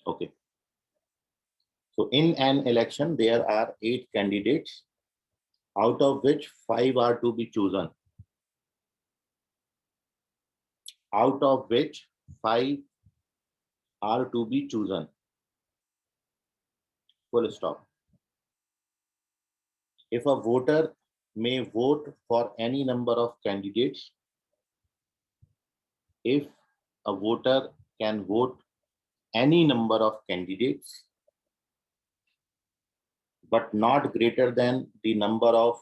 Okay. So in an election, there are 8 candidates, out of which 5 are to be chosen. Out of which 5 are to be chosen. Full stop. If a voter may vote for any number of candidates, if a voter can vote any number of candidates, but not greater than the number of,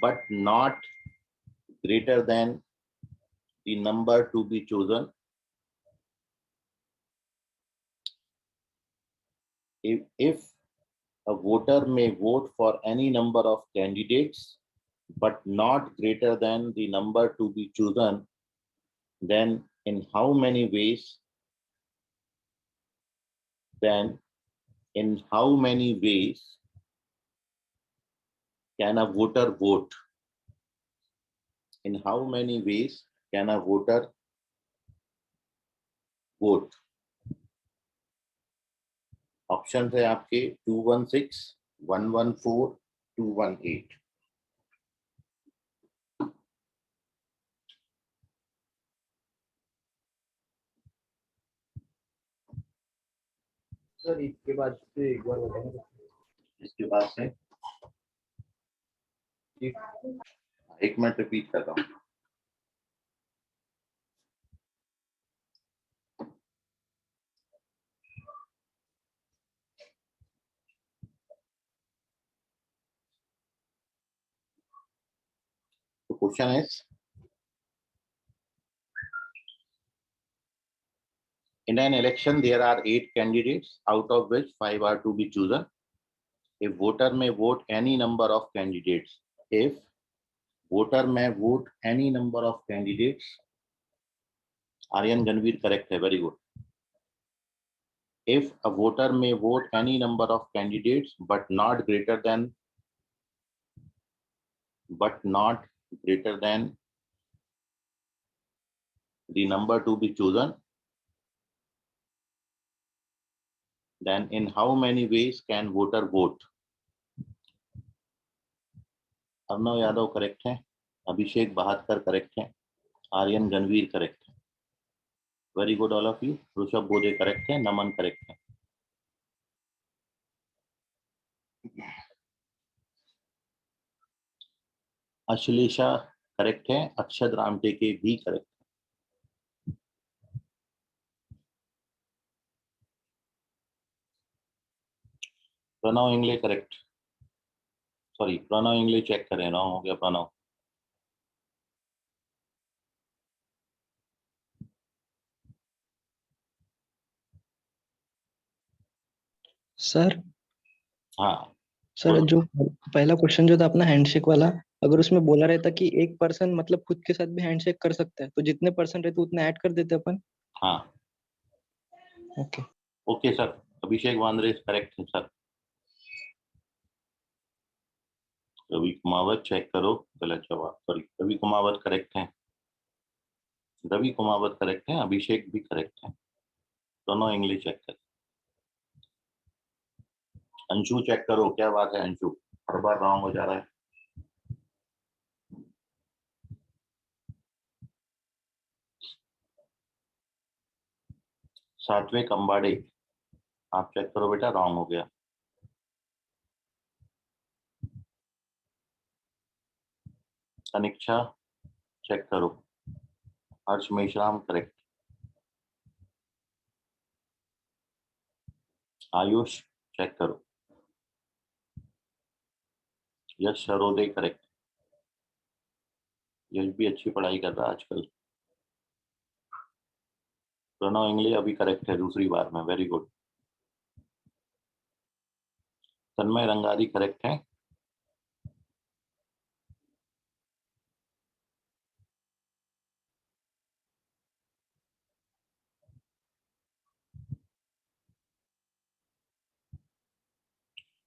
but not greater than the number to be chosen. If a voter may vote for any number of candidates, but not greater than the number to be chosen, then in how many ways, can a voter vote? In how many ways can a voter vote? Option है आपके 216, 114, 218. Sir इसके बाद से एक बार बताएंगे. इसके बाद से एक मिनट रिपीट कर रहा हूँ. The question is, in an election there are 8 candidates, out of which 5 are to be chosen. A voter may vote any number of candidates. If voter may vote any number of candidates, Aryan Ganveer correct है, very good. If a voter may vote any number of candidates, but not greater than the number to be chosen, then in how many ways can voter vote? Arnav Yadav correct है, अभिषेक बहादकर correct है, Aryan Ganveer correct है. Very good all of you. Rishabh Bodhe correct है, नमन correct है. Ashlesha correct है, अक्षत रामटेके भी correct है. Pranav Ingle correct. Sorry, Pranav Ingle check करें, wrong हो गया प्रणव. सर. हाँ सर जो पहला क्वेश्चन जो था अपना हैंडशेक वाला, अगर उसमें बोला रहता कि एक पर्सन मतलब खुद के साथ भी हैंडशेक कर सकता है, तो जितने पर्सन रहते उतने ऐड कर देते अपन. हाँ ओके. Okay sir. अभिषेक वांद्रे करेक्ट है सर. रवि कुमावत चेक करो, गलत जवाब. सॉरी, रवि कुमावत करेक्ट है. रवि कुमावत करेक्ट है, अभिषेक भी करेक्ट है. दोनों इंग्लिश चेक करें. अंशु चेक करो, क्या बात है अंशु, हर बार रॉन्ग हो जा रहा है. सातवें कंबाड़े, आप चेक करो बेटा, रॉन्ग हो गया. सनीक्षा चेक करो. हर्ष मेश्राम करेक्ट. आयुष चेक करो. यश सरोदे करेक्ट. यश भी अच्छी पढ़ाई कर रहा है आजकल. प्रणव इंगले अभी करेक्ट है दूसरी बार में, very good. Tanmay Rangari correct है.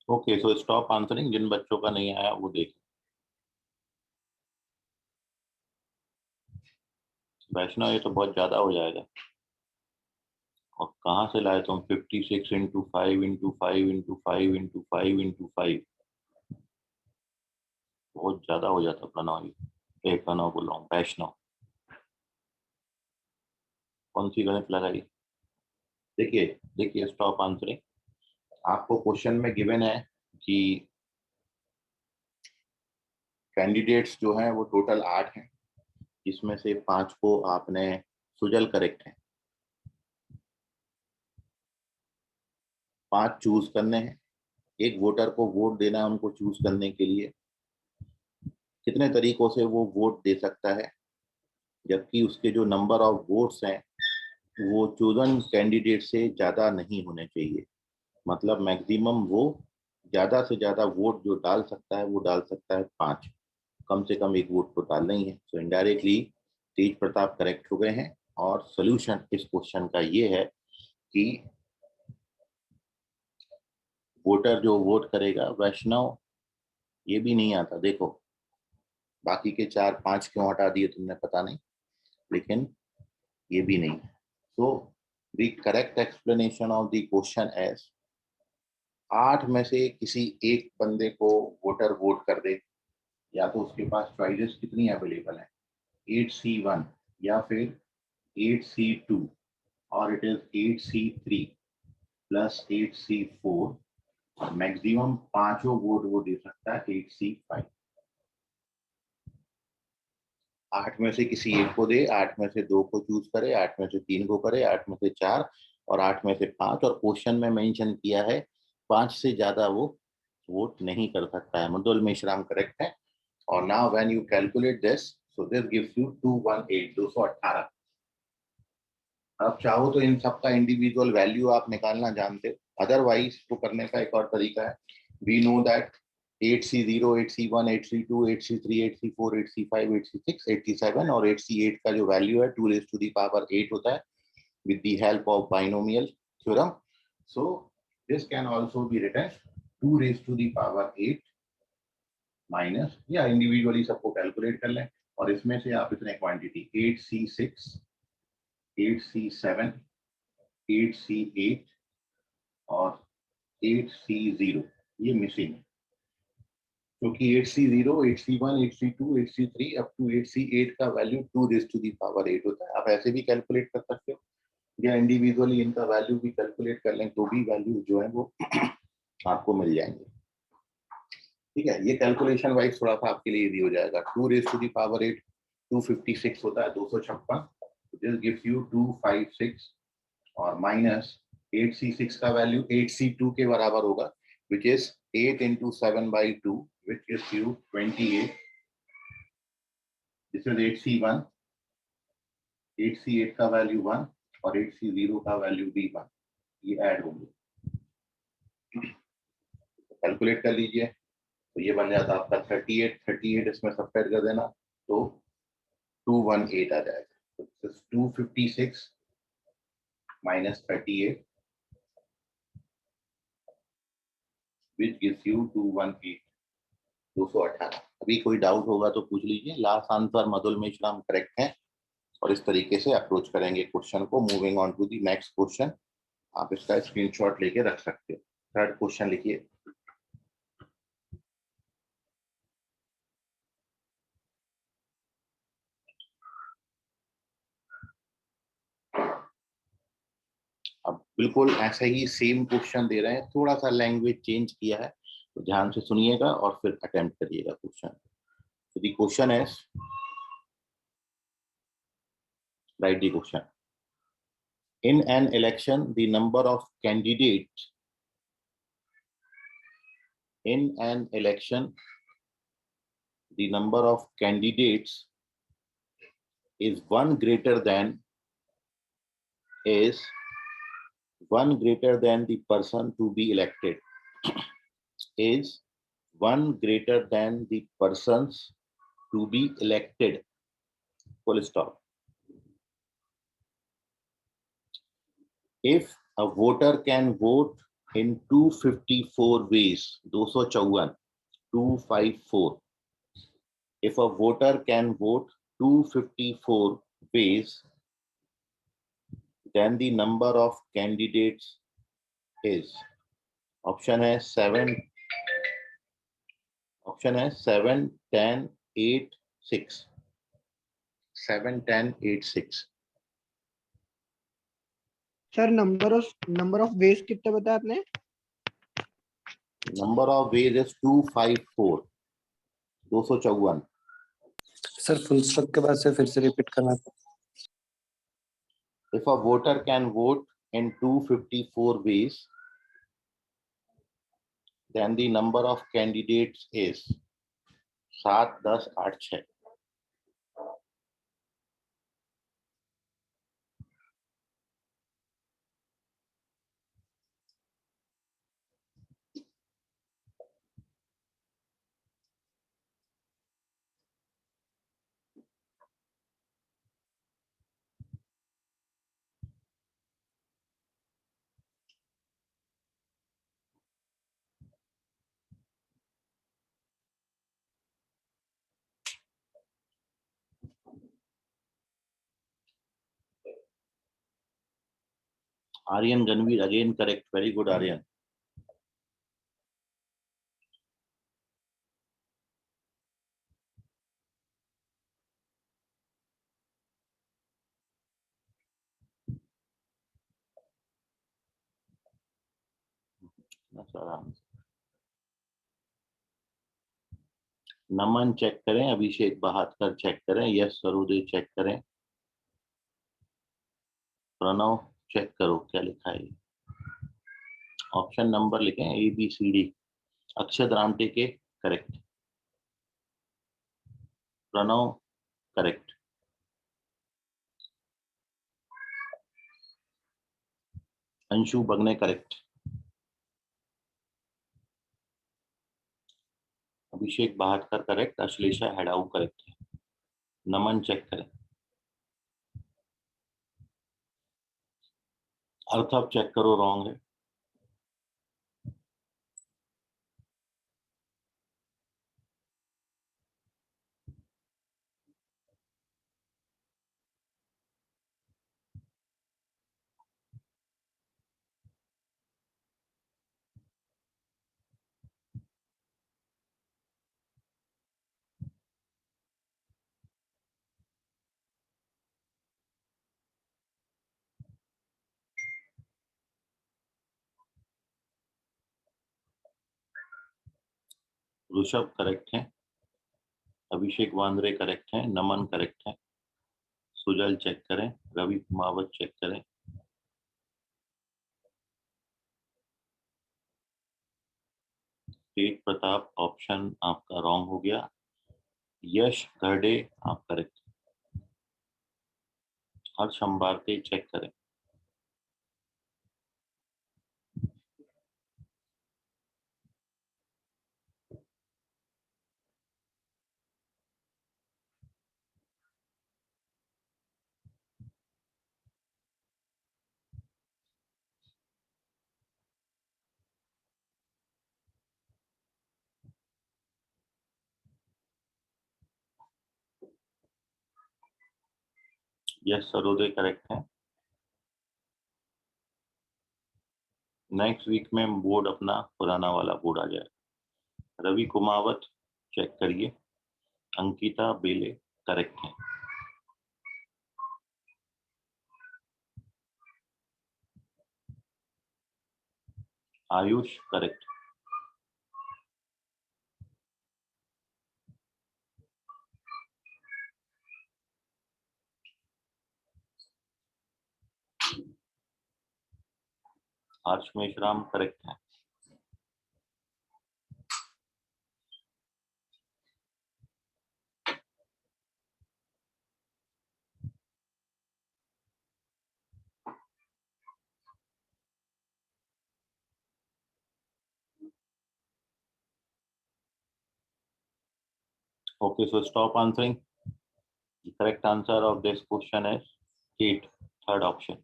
Okay, so stop answering. जिन बच्चों का नहीं आया वो देखें. वैष्णव, ये तो बहुत ज्यादा हो जाएगा. और कहाँ से लाए तुम 56 into 5 into 5 into 5 into 5 into 5, बहुत ज्यादा हो जाता प्रणव। ये प्रणव बोल रहा हूँ, वैष्णव। कौन सी गणित लगाई? देखिए देखिए, स्टॉप आंसरिंग। आपको क्वेश्चन में गिवन है कि कैंडिडेट्स जो हैं वो टोटल 8 हैं, जिसमें से 5 को आपने सुजल करेक्ट है, 5 चूज करने हैं। एक वोटर को वोट देना है उनको चूज करने के लिए। कितने तरीकों से वो वोट दे सकता है, जबकि उसके जो नंबर ऑफ वोट्स हैं वो चूजन कैंडिडेट से ज्यादा नहीं होने चाहिए। मतलब मैक्सिमम वो ज्यादा से ज्यादा वोट जो डाल सकता है वो डाल सकता है 5, कम से कम एक वोट तो डालना ही है। सो इनडायरेक्टली तेज प्रताप करेक्ट हो गए हैं। और सोल्यूशन इस क्वेश्चन का ये है कि वोटर जो वोट करेगा वैष्णव, ये भी नहीं आता। देखो बाकी के 4 5 क्यों हटा दिए तुमने पता नहीं, लेकिन ये भी नहीं। So the correct explanation of the question as 8 में से किसी एक बंदे को वोटर वोट कर दे, या तो उसके पास चॉइसेस कितनी अवेलेबल है, 8C1 या फिर 8C2, और it is 8C3 plus 8C4। Maximum 5 vote वो दे सकता है 8C5। 8 में से किसी एक को दे, 8 में से 2 को चूज करे, 8 में से 3 को करे, 8 में से 4 और 8 में से 5। और क्वेश्चन में मेंशन किया है 5 से ज्यादा वो वोट नहीं कर सकता है। मृदुल मेश्राम करेक्ट है। और now when you calculate this, so this gives you 218, 218। अब चाहो तो इन सबका इंडिविजुअल वैल्यू आप निकालना जानते हो, अदरवाइज तो करने का एक और तरीका है। We know that 8C0, 8C1, 8C2, 8C3, 8C4, 8C5, 8C6, 8C7 और 8C8 का जो वैल्यू है 2 raised to the power 8 होता है with the help of binomial theorem. So this can also be written 2 raised to the power 8 minus, या individually सबको calculate कर लें। और इसमें से आप इतने क्वांटिटी 8C6, 8C7, 8C8 और 8C0 ये मिसिंग है, क्योंकि 8C0, 8C1, 8C2, 8C3 up to 8C8 का value 2 raised to the power 8 होता है। आप ऐसे भी कैलकुलेट कर सकते हो या इंडिविजुअली इनका वैल्यू भी कैलकुलेट कर लें तो भी वैल्यू जो है वो आपको मिल जाएंगे। ठीक है, ये कैलकुलेशन वाइज थोड़ा सा आपके लिए इजी हो जाएगा। 2 raised to the power 8 256 होता है, 256। दिस गिव्स यू 256 और माइनस 8C6 का वैल्यू 8C2 के बराबर होगा, which is 8 into 7/2, which gives you 28. This is 8C1, 8C8 का वैल्यू 1 और 8C0 का वैल्यू भी 1, ये ऐड होंगे। कैलकुलेट कर लीजिए तो ये बन जाता है आपका 38, 38 इसमें सब्ट्रैक्ट कर देना तो 218 आ जाएगा। तो 256 minus 38 which gives you 218, 218। अभी कोई डाउट होगा तो पूछ लीजिए। Last answer Madhul Meshram correct है। और इस तरीके से अप्रोच करेंगे क्वेश्चन को। Moving on to the next question, आप इसका स्क्रीनशॉट लेके रख सकते हो। थर्ड क्वेश्चन लिखिए। अब बिल्कुल ऐसे ही सेम क्वेश्चन दे रहे हैं, थोड़ा सा लैंग्वेज चेंज किया है, तो ध्यान से सुनिएगा और फिर अटेम्प्ट करिएगा क्वेश्चन। तो the question is, right the question. In an election, the number of candidates in an election, the number of candidates is one greater than the person to be elected, is one greater than the persons to be elected, full stop. If a voter can vote in 254 ways, 254, 254. If a voter can vote 254 ways, then the number of candidates is, option है 7, 10, 8, 6, 7, 10, 8, 6। Sir number of ways कितने बताया आपने? Number of ways is 254, 254। Sir full stop के बाद से फिर से repeat करना। If a voter can vote in 254 ways, then the number of candidates is 7, 10, 8, 6। Aryan Ganveer again correct. Very good, Aryan. That's our answer. Naman check करें, अभिषेक बहादुर check करें, यश Sarode check करें, Pranav check करो क्या लिखा है। ऑप्शन नंबर लिखें ABCD। अक्षत रामटे के correct, Pranav correct, Anshu Bagne correct, Abhishek Bahadur correct, Ashlesha Hedau correct है। नमन चेक करें, अर्थव चेक करो रॉन्ग है। ऋषभ करेक्ट है, अभिषेक वांद्रे करेक्ट है, नमन करेक्ट है, सुजल चेक करें, रवि कुमावत चेक करें, तेज प्रताप ऑप्शन आपका रॉन्ग हो गया, यश गर्डे आप करेक्ट, हर्ष अंबारते चेक करें। यस सरोदे करेक्ट है। नेक्स्ट वीक में बोर्ड अपना पुराना वाला बोर्ड आ जाए। रवि कुमावत चेक करिए, अंकिता बेले करेक्ट है, आयुष करेक्ट, हर्ष मेश्राम करेक्ट है, okay, so stop answering. The correct answer of this question is 8, third option.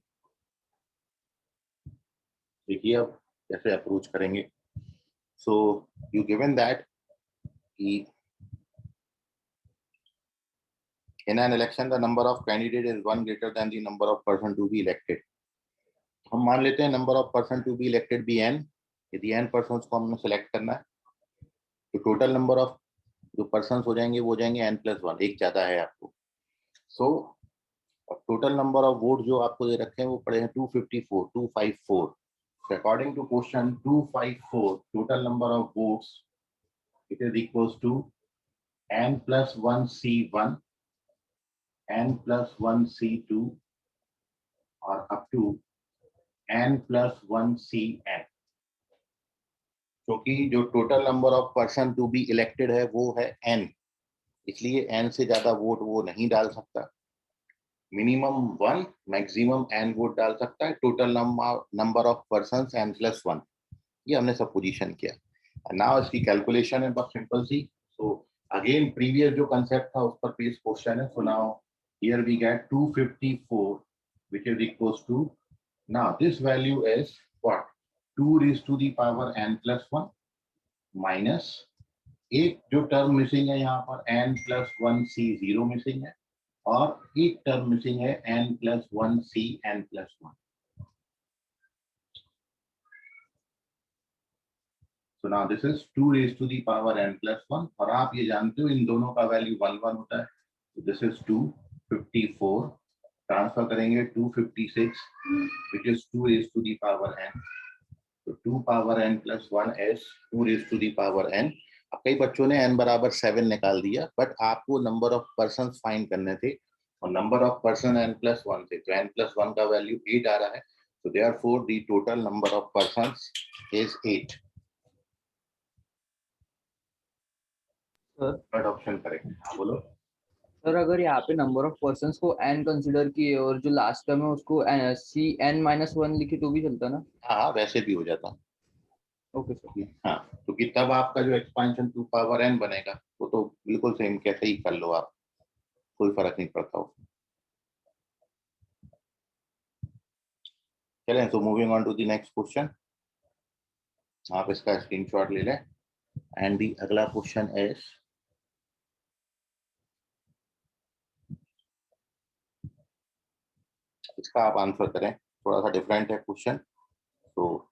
देखिए अब कैसे अप्रोच करेंगे। So you given that in an election the number of candidate is 1 greater than the number of person to be elected. हम मान लेते हैं number of person to be elected be N. यदि N person को हमने select करना है तो टोटल नंबर ऑफ जो पर्सन हो जाएंगे वो हो जाएंगे n+1, एक ज्यादा है आपको। So total number of vote जो आपको दे रखे हैं वो पड़े हैं 254। According to question 254 total number of votes it is equals to n+1 C1 n+1 C2 और अप टू n+1 Cn, क्योंकि जो total number of person to be elected है वो है n, इसलिए n से ज्यादा वोट वो नहीं डाल सकता। मिनिमम 1, मैक्सिमम n वोट डाल सकता है। Total number of person n+1, ये हमने सब पोजीशन किया। नाउ इसकी कैलकुलेशन है बहुत सिंपल सी। सो अगेन प्रीवियस जो कंसेप्ट था उस पर बेस क्वेश्चन है। So now here we get 254 which is equals to, now this value is what, 2 raised to the power n+1 minus एक जो टर्म मिसिंग है यहाँ पर n+1 C0 मिसिंग है और एक टर्म मिसिंग है n+1 Cn+1। So now this is 2 raised to the power n+1 और आप ये जानते हो इन दोनों का वैल्यू 1 1 होता है। So this is 254, ट्रांसफर करेंगे 256 which is 2 raised to the power n। तो 2 power n+1 is 2 raised to the power n। अब कई बच्चों ने n बराबर 7 निकाल दिया, बट आपको नंबर ऑफ पर्सन फाइंड करने थे और नंबर ऑफ पर्सन n+1 थे, तो n+1 का वैल्यू 8 आ रहा है। So therefore the total number of persons is 8। Sir third option correct. हाँ बोलो। सर अगर यहाँ पे नंबर ऑफ पर्सन्स को n कंसीडर किए और जो लास्ट टर्म है उसको Cn-1 लिखे तो भी चलता ना? हाँ वैसे भी हो जाता। Okay sir. हाँ क्योंकि तब आपका जो एक्सपांशन 2 पावर n बनेगा वो तो बिल्कुल सेम कैसे ही कर लो आप, कोई फर्क नहीं पड़ता हो। चलें, so moving on to the next question. आप इसका स्क्रीनशॉट ले लें एंड दी अगला क्वेश्चन इज, इसका आप आंसर करें, थोड़ा सा डिफरेंट है क्वेश्चन। तो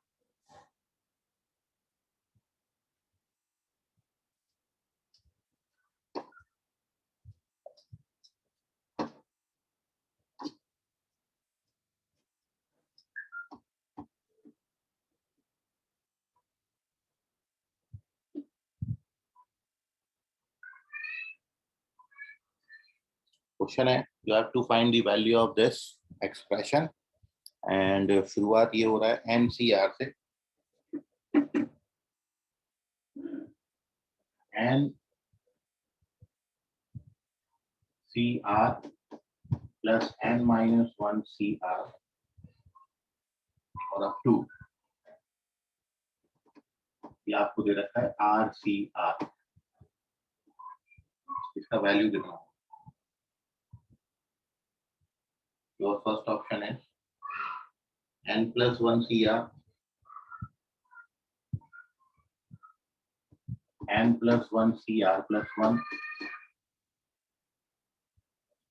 क्वेश्चन है you have to find the value of this expression and शुरुआत ये हो रहा है NCR से। NCR प्लस n-1 CR और अप टू ये आपको दे रखा है RCR, इसका वैल्यू देना है। योर फर्स्ट ऑप्शन है n+1 CR n+1 CR plus 1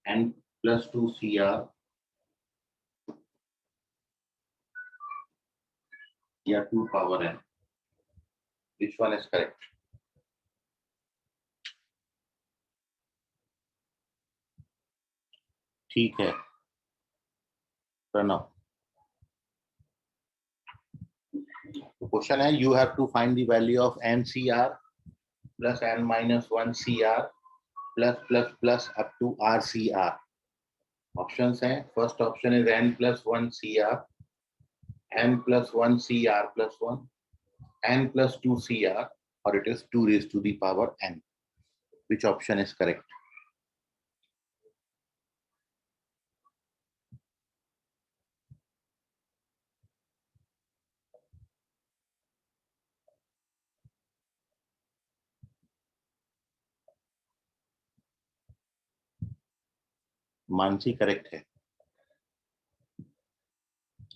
n+2 CR या 2 power n, which one is correct? ठीक है प्रणव। क्वेश्चन है you have to find the value of NCR plus n-1 CR plus plus plus up to RCR। Options हैं, first option is n+1 CR, n+1 CR plus 1, n+2 CR, or it is 2 raised to the power n. Which option is correct? Mansi correct है।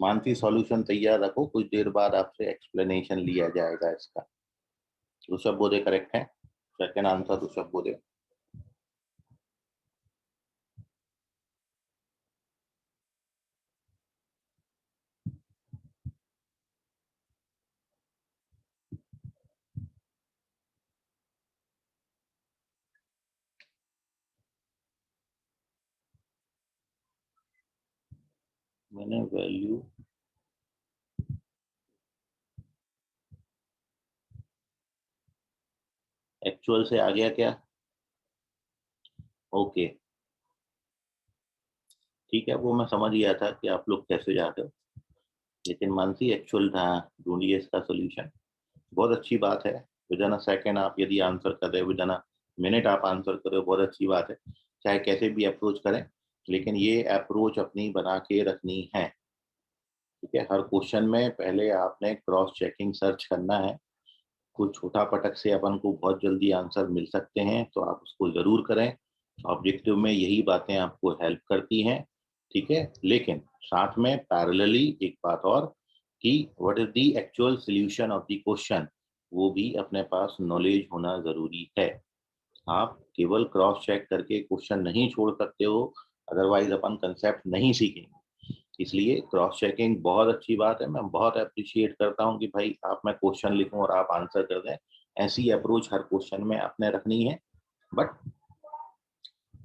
Mansi solution तैयार रखो, कुछ देर बाद आपसे explanation लिया जाएगा इसका। ऋषभ बोधे करेक्ट है, सेकंड आंसर ऋषभ बोधे। मैंने वैल्यू एक्चुअल से आ गया क्या? ओके ठीक है, वो मैं समझ गया था कि आप लोग कैसे जाते हो, लेकिन मानसी एक्चुअल था, ढूंढिए इसका सोल्यूशन। बहुत अच्छी बात है, विदिन अ सेकेंड आप यदि आंसर कर रहे हो, विदिन अ मिनट आप आंसर कर रहे हो, बहुत अच्छी बात है। चाहे कैसे भी अप्रोच करें, लेकिन ये अप्रोच अपनी बना के रखनी है। ठीक है, हर क्वेश्चन में पहले आपने क्रॉस चेकिंग सर्च करना है। कुछ छोटा पटक से अपन को बहुत जल्दी आंसर मिल सकते हैं, तो आप उसको जरूर करें। ऑब्जेक्टिव में यही बातें आपको हेल्प करती हैं। ठीक है, लेकिन साथ में पैरेलली एक बात और, कि what is the actual solution of the question, वो भी अपने पास नॉलेज होना जरूरी है। आप केवल क्रॉस चेक करके क्वेश्चन नहीं छोड़ सकते हो, अदरवाइज अपन कंसेप्ट नहीं सीखेंगे। इसलिए क्रॉस चेकिंग बहुत अच्छी बात है, मैं बहुत अप्रिशिएट करता हूँ कि भाई आप, मैं क्वेश्चन लिखूं और आप आंसर कर दें। ऐसी अप्रोच हर क्वेश्चन में आपने रखनी है, बट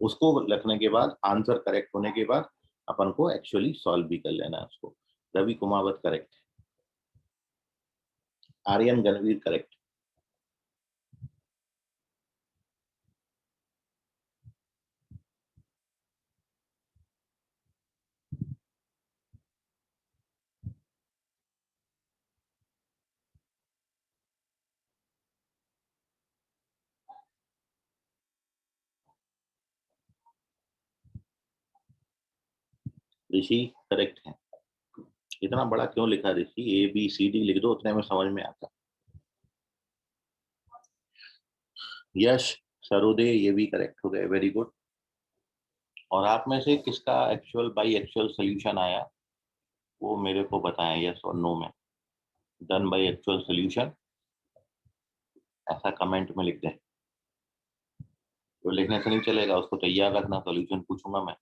उसको रखने के बाद, आंसर करेक्ट होने के बाद, अपन को एक्चुअली सॉल्व भी कर लेना है उसको। Ravi Kumawat correct, Aryan Ganveer correct. Rishi correct है। इतना बड़ा क्यों लिखा ऋषि? ABCD लिख दो, उतने में समझ में आता। यश सरोदे ये भी करेक्ट हो गए, वेरी गुड। और आप में से किसका एक्चुअल बाई एक्चुअल सोल्यूशन आया, वो मेरे को बताएं, यस और नो में। डन बाई एक्चुअल सोल्यूशन ऐसा कमेंट में लिख दें। तो लिखने से नहीं चलेगा, उसको तैयार रखना, सोल्यूशन पूछूंगा मैं।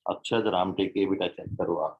अक्षत रामटे के बेटा चेक करो आप।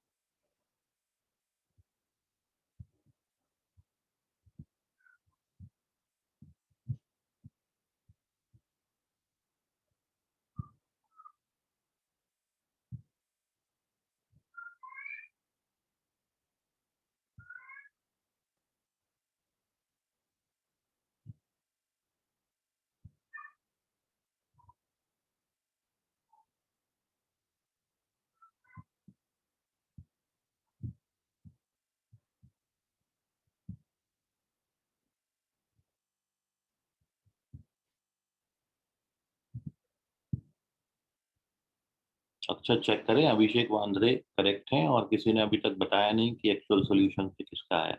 अक्षत चेक करें, अभिषेक वांद्रे करेक्ट हैं, और किसी ने अभी तक बताया नहीं कि एक्चुअल सोल्यूशन से किसका है।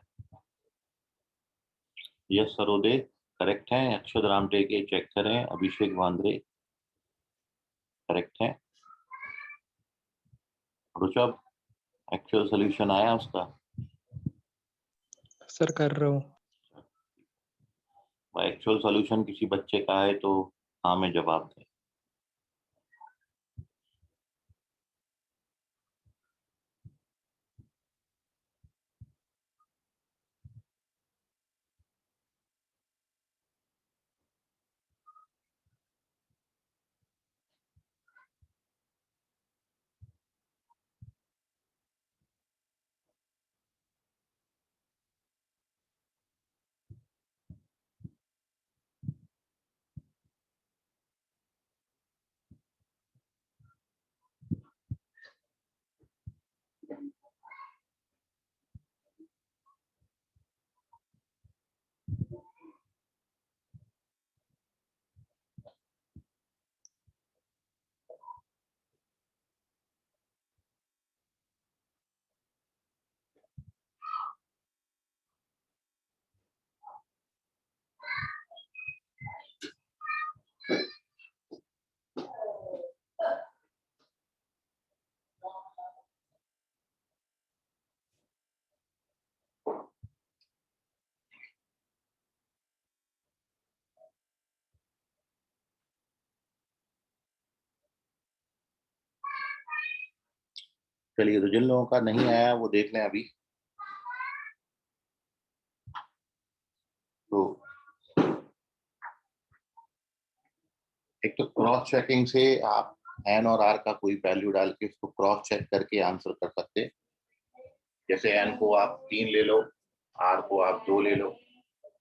यस सरोदे करेक्ट हैं, अक्षत रामटे के चेक करें, अभिषेक वांद्रे करेक्ट हैं। रुचब एक्चुअल सोल्यूशन आया उसका? सर कर रहा हूँ। एक्चुअल सोल्यूशन किसी बच्चे का है तो हाँ में जवाब दें। चलिए, तो जिन लोगों का नहीं आया वो देख लें अभी। तो एक तो क्रॉस चेकिंग से आप एन और आर का कोई वैल्यू डाल के उसको क्रॉस चेक करके आंसर कर सकते हैं। जैसे एन को आप 3 ले लो, आर को आप 2 ले लो,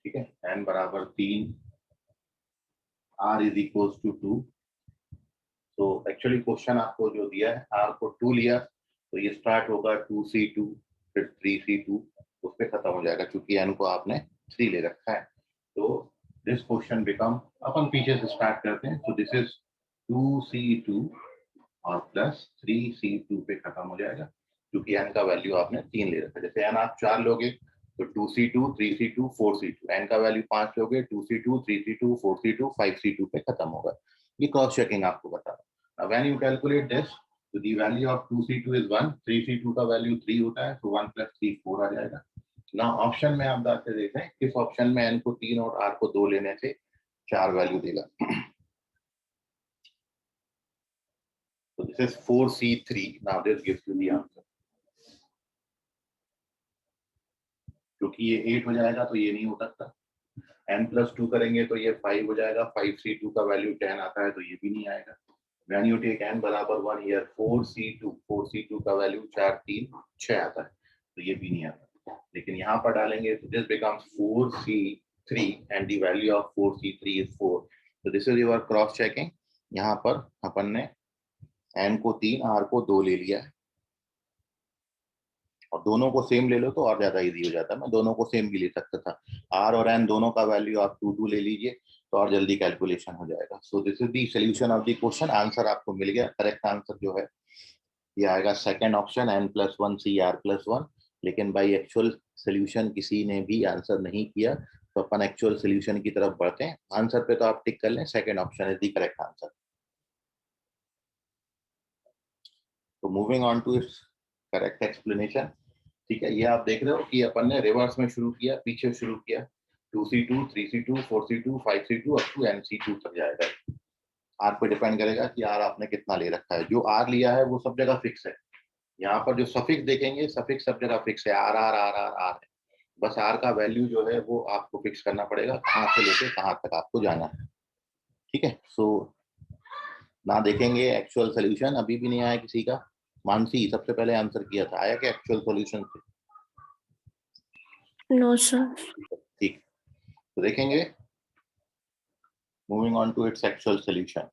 ठीक है। एन बराबर 3, आर इज इक्वल टू 2। तो एक्चुअली क्वेश्चन आपको जो दिया है, आर को 2 लिया तो ये स्टार्ट होगा 2c2, फिर 3c2, उस पर खत्म हो जाएगा क्योंकि एन को आपने 3 ले रखा है। तो दिस क्वेश्चन बिकम, अपन पीछे से स्टार्ट करते हैं। तो दिस इज 2c2 और प्लस 3c2 पे खत्म हो जाएगा क्योंकि एन का वैल्यू आपने 3 ले रखा है। जैसे एन आप 4 लोगे तो 2c2, 3c2, 4c2, एन का वैल्यू 5 लोगे 2c2, 3c2, 4c2, 5c2 पे खत्म होगा। ये क्रॉस चेकिंग आपको बता रहा हूँ। व्हेन यू कैलकुलेट दिस, तो the value of 2c2 is 1, 3c2 का वैल्यू 3 होता है, तो 1 + 3 4 आ जाएगा। ना ऑप्शन में आप जाके देखें किस ऑप्शन में एन को 3 और आर को 2 लेने से 4 वैल्यू देगा। So this is 4c3. Now this gives you the answer. क्योंकि ये 8 हो जाएगा तो ये नहीं हो सकता। n+2 करेंगे तो ये 5 हो जाएगा। 5c2 का वैल्यू 10 आता है तो ये भी नहीं आएगा। When you take n बराबर 1 here, 4c2 का वैल्यू 4 3 6 आता है तो ये भी नहीं आता। लेकिन यहाँ पर डालेंगे तो this becomes 4c3 and the value of 4c3 is 4. So this is your cross checking. यहाँ पर अपन ने n को 3, r को 2 ले लिया है और दोनों को सेम ले लो तो और ज्यादा इजी हो जाता है। मैं दोनों को सेम भी ले सकता था। r और n दोनों का वैल्यू आप 2 ले लीजिए तो और जल्दी कैलकुलेशन हो जाएगा। So this is the solution of the question. Answer आपको मिल गया। करेक्ट आंसर जो है ये आएगा सेकंड ऑप्शन, n+1 cr+1। लेकिन बाई एक्चुअल सोल्यूशन किसी ने भी आंसर नहीं किया तो अपन एक्चुअल सोल्यूशन की तरफ बढ़ते हैं। आंसर पे तो आप टिक कर लें, second option is the correct answer. तो moving on to its correct explanation. ठीक है, ये आप देख रहे हो कि अपन ने रिवर्स में शुरू किया, पीछे शुरू किया। 2c2, 3c2, 4c2, 5c2 up to nc2 तक जाएगा। आर पे डिपेंड करेगा कि आर आपने कितना ले रखा है। जो आर लिया है वो सब जगह फिक्स है। यहाँ पर जो सफिक्स देखेंगे, सफिक्स सब जगह फिक्स है। R R R R R है। बस आर का वैल्यू जो है वो आपको फिक्स करना पड़ेगा, कहाँ से लेके कहाँ तक आपको जाना है। ठीक है, सो ना देखेंगे एक्चुअल सोल्यूशन। अभी भी नहीं आया किसी का। मानसी सबसे पहले आंसर किया था, आया क्या एक्चुअल सॉल्यूशन से? No sir. ठीक, तो देखेंगे। Moving on to its actual solution.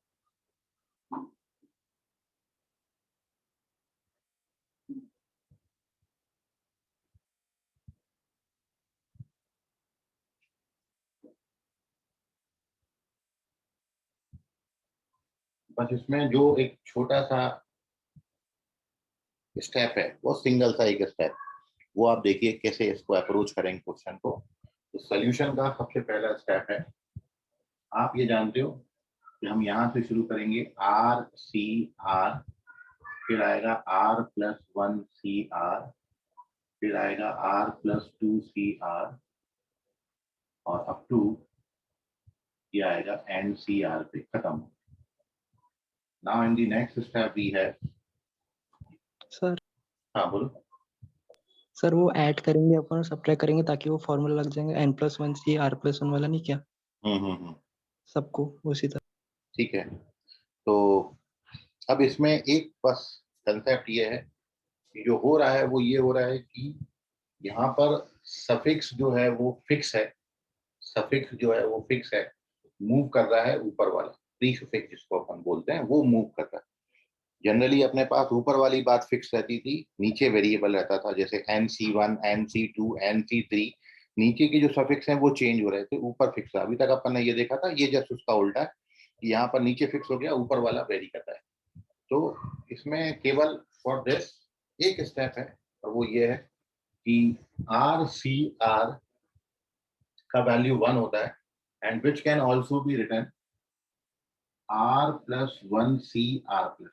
बस इसमें जो एक छोटा सा स्टेप है, वो सिंगल सा एक स्टेप, वो आप देखिए कैसे इसको अप्रोच करेंगे क्वेश्चन को। तो सॉल्यूशन का सबसे पहला स्टेप है, आप ये जानते हो कि हम यहाँ से शुरू करेंगे आर सी आर, फिर आएगा r+1 cr, फिर आएगा r+2 cr और अप टू ये आएगा ncr पे खत्म। Now in the next step we have, sir हाँ बोलो। सर वो ऐड करेंगे अपन, सब्ट्रैक्ट करेंगे ताकि वो फॉर्मूला लग जाएंगे n+1 c r+1 वाला, नहीं क्या? सबको उसी तरह। ठीक है, तो अब इसमें एक बस कंसेप्ट ये है कि जो हो रहा है वो ये हो रहा है कि यहाँ पर सफिक्स जो है वो फिक्स है। सफिक्स जो है वो फिक्स है, मूव कर रहा है ऊपर वाला प्रीफिक्स जिसको अपन बोलते हैं, वो मूव कर रहा है। जनरली अपने पास ऊपर वाली बात फिक्स रहती थी, नीचे वेरिएबल रहता था। जैसे nc1, nc2, nc3, नीचे की जो सफिक्स हैं वो चेंज हो रहे थे, ऊपर फिक्स था। अभी तक अपन ने ये देखा था, ये जस्ट उसका उल्टा है कि यहाँ पर नीचे फिक्स हो गया, ऊपर वाला वेरी करता है। तो इसमें केवल फॉर दिस एक स्टेप है और वो ये है कि RCR का वैल्यू 1 होता है and which can also be written r+1 cr+1।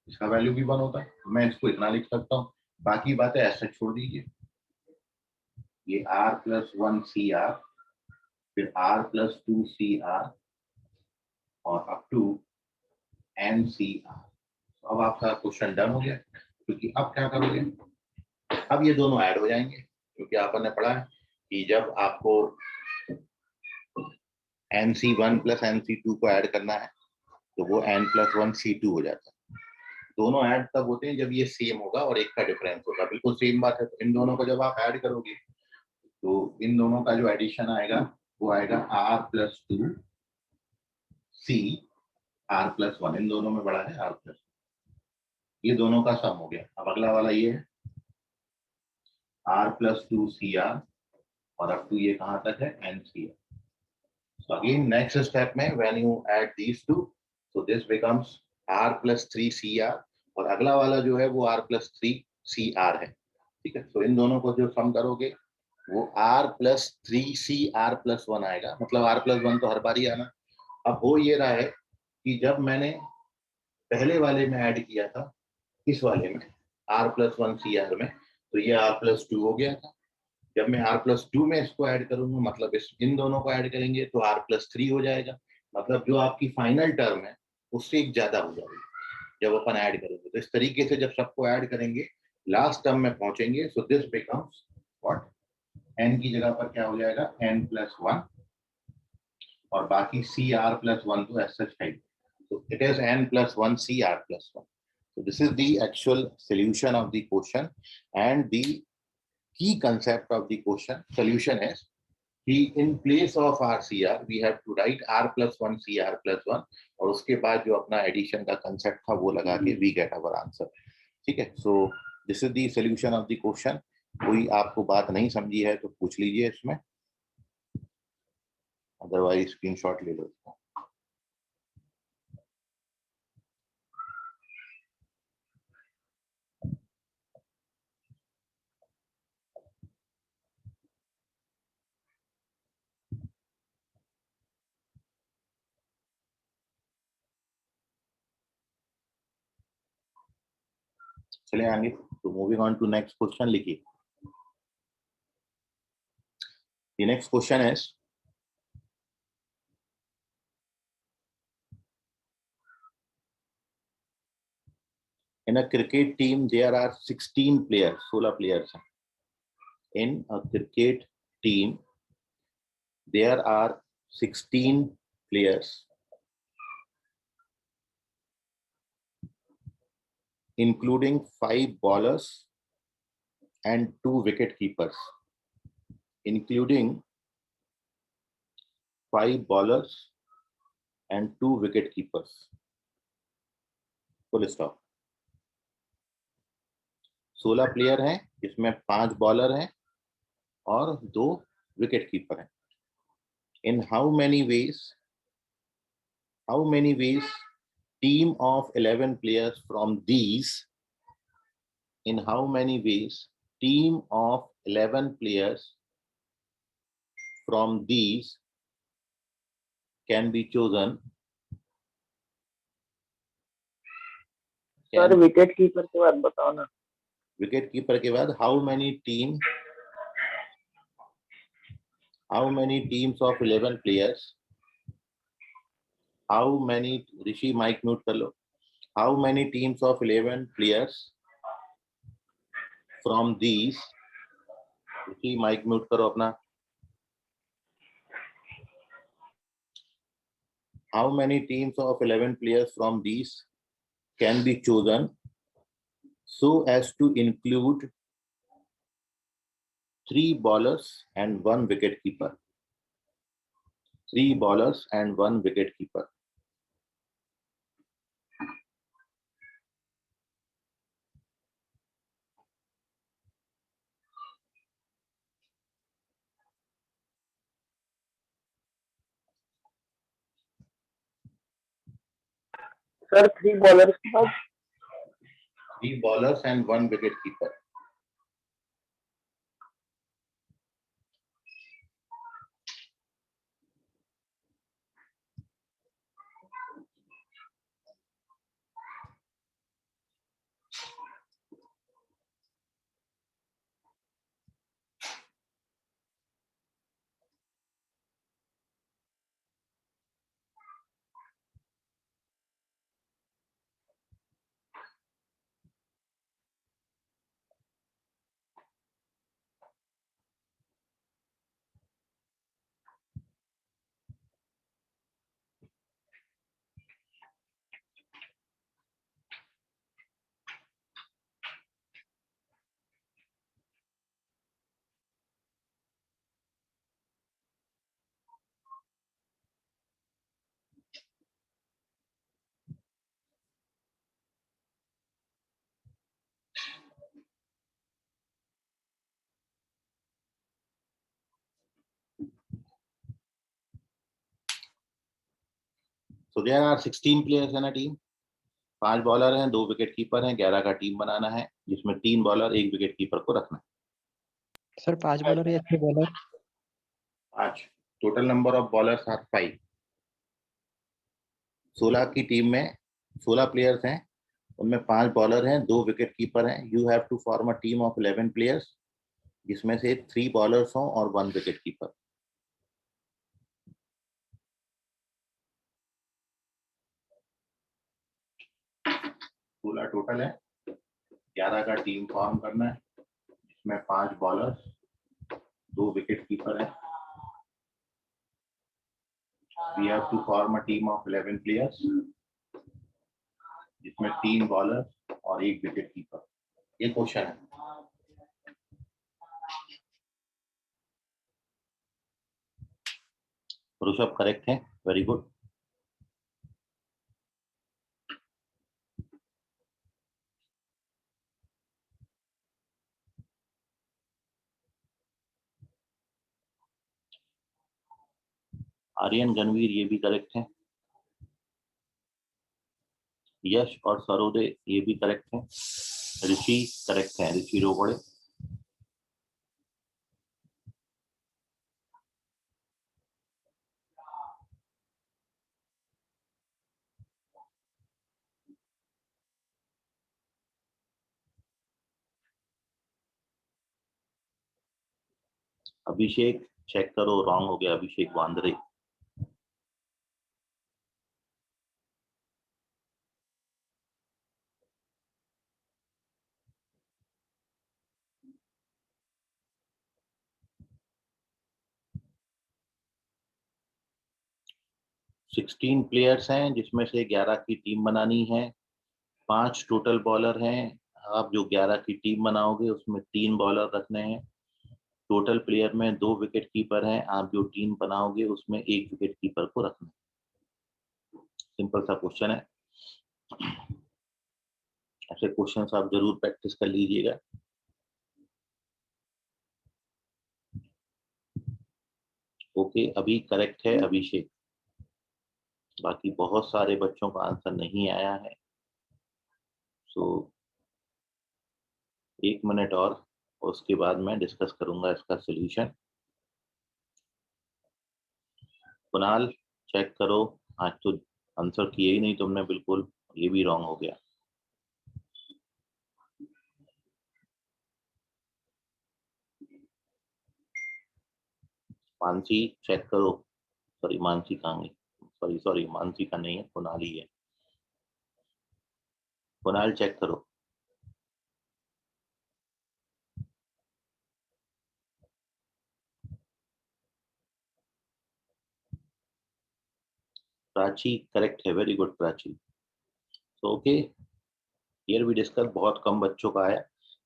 इसका वैल्यू भी 1 होता है। मैं इसको इतना लिख सकता हूँ, बाकी बातें ऐसे छोड़ दीजिए। ये r+1 cr, फिर r+2 cr और अप टू ncr। अब आपका क्वेश्चन डन हो गया, क्योंकि अब क्या करोगे, अब ये दोनों ऐड हो जाएंगे। क्योंकि आपने पढ़ा है कि जब आपको NC1 प्लस NC2 को ऐड करना है तो वो N+1C2 हो जाता है। दोनों ऐड तब होते हैं जब ये सेम होगा और एक का डिफरेंस होगा, बिल्कुल सेम बात है। तो इन दोनों को जब आप ऐड करोगे तो इन दोनों का जो एडिशन आएगा वो आएगा R+2 C R+1, इन दोनों में बड़ा है R+, ये दोनों का सम हो गया। अब अगला वाला ये है R+2 CR और अप टू ये कहां तक है NCR। So again next step में when you add these two so this becomes R+3 CR और अगला वाला जो है वो R+3 CR है, ठीक है। तो इन दोनों को जो सम करोगे वो R+3 CR+1 आएगा, मतलब R+1 तो हर बार ही आना। अब हो ये रहा है कि जब मैंने पहले वाले में ऐड किया था इस वाले में R+1 CR में तो ये R+2 हो गया था। जब मैं R+2 में इसको ऐड करूंगा मतलब इन दोनों को ऐड करेंगे तो R+3 हो जाएगा, मतलब जो आपकी फाइनल टर्म है उससे एक ज्यादा हो जाएगी जब अपन ऐड करेंगे। तो इस तरीके से जब सबको ऐड करेंगे लास्ट टर्म में पहुंचेंगे। So this becomes what, n की जगह पर क्या हो जाएगा N+1 और बाकी CR+1 तो ऐसा है। So it is N+1 CR+1. So this is the actual solution of the question, and the key concept of the question solution is in place of RCR we have to write R+1 CR+1 और उसके बाद जो अपना addition का concept था वो लगा के we get our answer, ठीक है। So this is the solution of the question. कोई आपको बात नहीं समझी है तो पूछ लीजिए इसमें, अदरवाइज स्क्रीनशॉट ले लो इसको। चले आगे तो moving on to next question लिखिए। The next question is in a cricket team there are 16 players, 16 players हैं। In a cricket team there are 16 players including 5 bowlers and 2 wicket keepers, including 5 bowlers and 2 wicket keepers, full stop। 16 player हैं जिसमें 5 bowler हैं और 2 wicket keeper हैं। In how many ways team of 11 players from these, in how many ways team of 11 players from these can be chosen? Sir wicket keeper के बाद बताओ ना। Wicket keeper के बाद how many teams of 11 players, how many, Rishi mic mute कर लो, how many teams of 11 players from these, Rishi mic mute करो अपना, how many teams of 11 players from these can be chosen so as to include 3 bowlers and 1 wicket keeper, 3 bowlers and 1 wicket keeper। Sir 3 bowlers के बाद 3 bowlers and 1 wicket keeper। So there are 16 players in a team. 5 bowler हैं, 2 wicket keeper हैं, 11 का team बनाना है जिसमें 3 bowler 1 wicket keeper को रखना है। सर 5 बॉलर या 6 bowler? 5 total number of bowlers are 5। 16 की टीम में 16 प्लेयर्स हैं, उनमें 5 बॉलर हैं, 2 विकेट कीपर हैं। You have to form a team of 11 players जिसमें से 3 बॉलर्स हों और 1 विकेट कीपर। टोटल है, 11 का टीम फॉर्म करना है जिसमें 5 बॉलर्स 2 विकेट कीपर हैं। We have to form a team of 11 players जिसमें 3 बॉलर और 1 विकेट कीपर। ये क्वेश्चन है। ऋषभ करेक्ट है, वेरी गुड। आर्यन गणवीर ये भी करेक्ट है। यश और सरोदे ये भी करेक्ट है। ऋषि करेक्ट है, ऋषि रोबड़े। अभिषेक चेक करो, रॉन्ग हो गया, अभिषेक वांद्रे। सिक्सटीन प्लेयर्स हैं जिसमें से 11 की टीम बनानी है। 5 टोटल बॉलर हैं। आप जो 11 की टीम बनाओगे उसमें 3 बॉलर रखने हैं। टोटल प्लेयर में 2 विकेट कीपर हैं। आप जो टीम बनाओगे उसमें 1 विकेट कीपर को रखना है। सिंपल सा क्वेश्चन है। ऐसे क्वेश्चंस आप जरूर प्रैक्टिस कर लीजिएगा। ओके, अभी करेक्ट है अभिषेक। बाकी बहुत सारे बच्चों का आंसर नहीं आया है। सो 1 मिनट और उसके बाद मैं डिस्कस करूंगा इसका सॉल्यूशन। कुणाल चेक करो, आज तो आंसर किए ही नहीं तुमने बिल्कुल, ये भी रॉन्ग हो गया। मानसी चेक करो, सॉरी मानसी कहाँ गई, सॉरी मानसी का नहीं है, कुणाल ही है। कुणाल चेक करो। प्राची करेक्ट है, वेरी गुड प्राची। तो ओके, हियर वी डिस्कस, बहुत कम बच्चों का आया।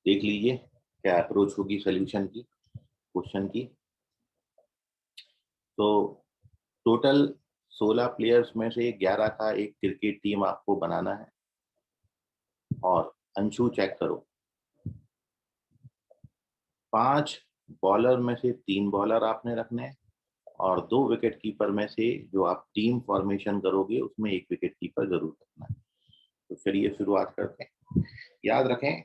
देख लीजिए क्या अप्रोच होगी सॉल्यूशन की, क्वेश्चन की। तो टोटल 16 प्लेयर्स में से 11 का एक क्रिकेट टीम आपको बनाना है। और अंशु चेक करो, 5 बॉलर में से 3 बॉलर आपने रखने हैं और 2 विकेट कीपर में से जो आप टीम फॉर्मेशन करोगे उसमें 1 विकेट कीपर जरूर रखना है। तो चलिए शुरुआत करते हैं। याद रखें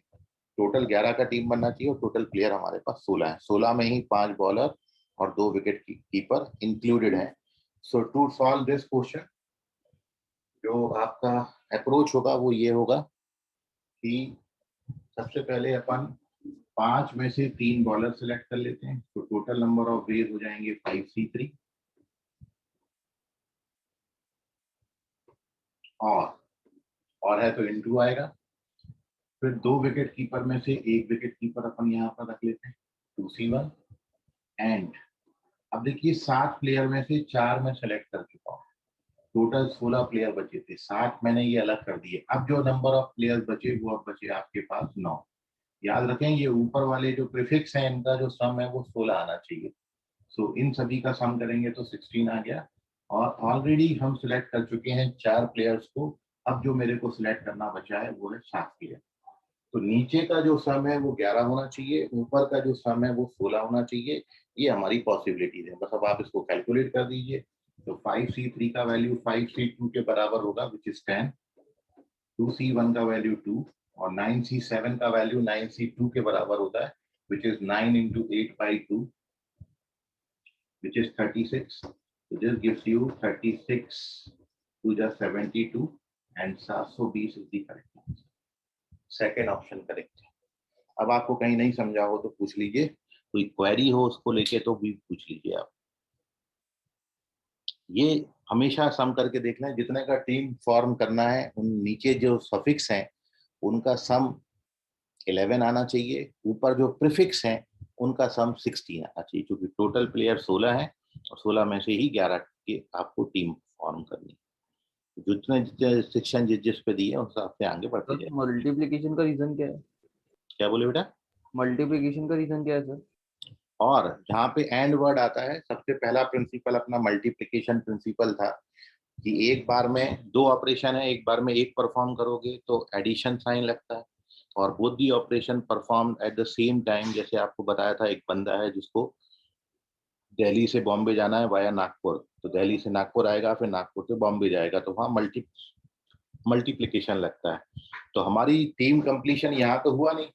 टोटल 11 का टीम बनना चाहिए और टोटल प्लेयर हमारे पास 16 है। 16 में ही 5 बॉलर और 2 विकेट कीपर इंक्लूडेड हैं। सो टू सॉल्व दिस क्वेश्चन जो आपका अप्रोच होगा वो ये होगा कि सबसे पहले अपन 5 में से 3 बॉलर सिलेक्ट कर लेते हैं। तो टोटल नंबर ऑफ वेज हो जाएंगे 5C3 और है तो इनटू आएगा। फिर 2 विकेट कीपर में से 1 विकेट कीपर अपन यहाँ पर रख लेते हैं 2C1 एंड अब देखिए 7 प्लेयर में से 4 मैं सेलेक्ट कर चुका हूँ। टोटल 16 प्लेयर बचे थे, 7 मैंने ये अलग कर दिए। अब जो नंबर ऑफ प्लेयर्स बचे वो अब बचे आपके पास 9। याद रखें ये ऊपर वाले जो प्रीफिक्स है इनका जो सम है वो 16 आना चाहिए। सो इन सभी का सम करेंगे तो 16 आ गया। और ऑलरेडी हम सिलेक्ट कर चुके हैं 4 प्लेयर्स को। अब जो मेरे को सिलेक्ट करना बचा है वो है 7 प्लेयर। तो नीचे का जो सम है वो 11 होना चाहिए, ऊपर का जो सम है वो 16 होना चाहिए। ये हमारी पॉसिबिलिटीज है, बस अब आप इसको कैलकुलेट कर दीजिए। तो 5C3 का वैल्यू 5C2 के बराबर होगा विच इज 10, 2C1 का वैल्यू 2 और 9C7 का वैल्यू 9C2 के बराबर होता है which is 9 into 8/2 which is 36. So this gives you 36 to the 72 and 720 is the correct answer. Second option correct. अब आपको कहीं नहीं समझा हो तो पूछ लीजिए, कोई क्वेरी हो उसको लेके तो भी पूछ लीजिए आप। ये हमेशा सम करके देख लें, जितने का टीम फॉर्म करना है उन नीचे जो सफिक्स हैं उनका सम 11 आना चाहिए, ऊपर जो प्रीफिक्स हैं उनका सम 16 आना चाहिए, क्योंकि टोटल प्लेयर 16 हैं और 16 में से ही 11 की आपको टीम फॉर्म करनी है। जितने जितने सेक्शन जिस पे दिए उस हिसाब से आगे बढ़ते जाए। मल्टीप्लिकेशन का रीजन क्या है? क्या बोले बेटा? मल्टीप्लिकेशन का रीजन क्या है सर? और जहाँ पे एंड वर्ड आता है, सबसे पहला प्रिंसिपल अपना मल्टीप्लिकेशन प्रिंसिपल था कि एक बार में दो ऑपरेशन है, एक बार में एक परफॉर्म करोगे तो एडिशन साइन लगता है, और both the operation perform at the same time. जैसे आपको बताया था, एक बंदा है जिसको दिल्ली से बॉम्बे जाना है वाया नागपुर, तो दिल्ली से नागपुर आएगा, फिर नागपुर से बॉम्बे जाएगा, तो वहाँ मल्टीप्लिकेशन लगता है। तो हमारी टीम कंप्लीशन यहाँ तो हुआ नहीं,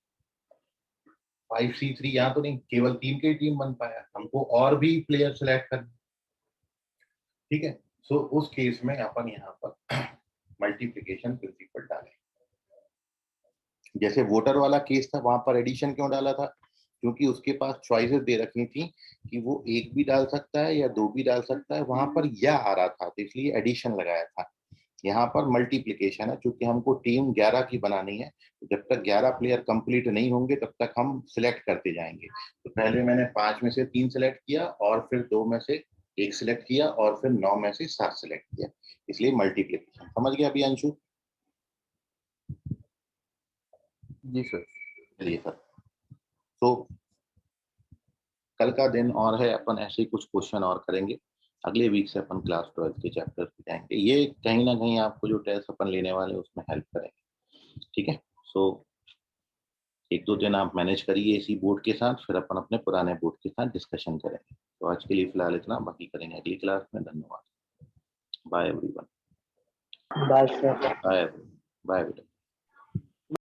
5C3 यहाँ तो नहीं, केवल टीम के टीम बन पाया, हमको और भी प्लेयर सिलेक्ट करना, ठीक है। सो उस केस में अपन यहाँ पर मल्टीप्लिकेशन प्रिंसिपल डालें। जैसे वोटर वाला केस था, वहां पर एडिशन क्यों डाला था? क्योंकि उसके पास चॉइसेस दे रखी थी कि वो एक भी डाल सकता है या दो भी डाल सकता है, वहां पर या आ रहा था, तो इसलिए एडिशन लगाया था। यहाँ पर मल्टीप्लिकेशन है, क्योंकि हमको टीम 11 की बनानी है, तो जब तक 11 प्लेयर कंप्लीट नहीं होंगे तब तक हम सिलेक्ट करते जाएंगे। तो पहले मैंने 5 में से 3 सिलेक्ट किया, और फिर 2 में से 1 सिलेक्ट किया, और फिर 9 में से 7 सिलेक्ट किया, इसलिए मल्टीप्लिकेशन। समझ गया अभी अंशु? जी सर। चलिए सर, तो कल का दिन और है, अपन ऐसे ही कुछ क्वेश्चन और करेंगे। अगले वीक से अपन क्लास 12 के चैप्टर पे जाएंगे, ये कहीं ना कहीं आपको जो टेस्ट अपन लेने वाले हैं उसमें हेल्प करेंगे, ठीक है। सो 1-2 दिन आप मैनेज करिए इसी बोर्ड के साथ, फिर अपन अपने पुराने बोर्ड के साथ डिस्कशन करेंगे। तो आज के लिए फिलहाल इतना, बाकी करेंगे अगली क्लास में। धन्यवाद। Bye everyone. Bye sir. Bye bye बेटा।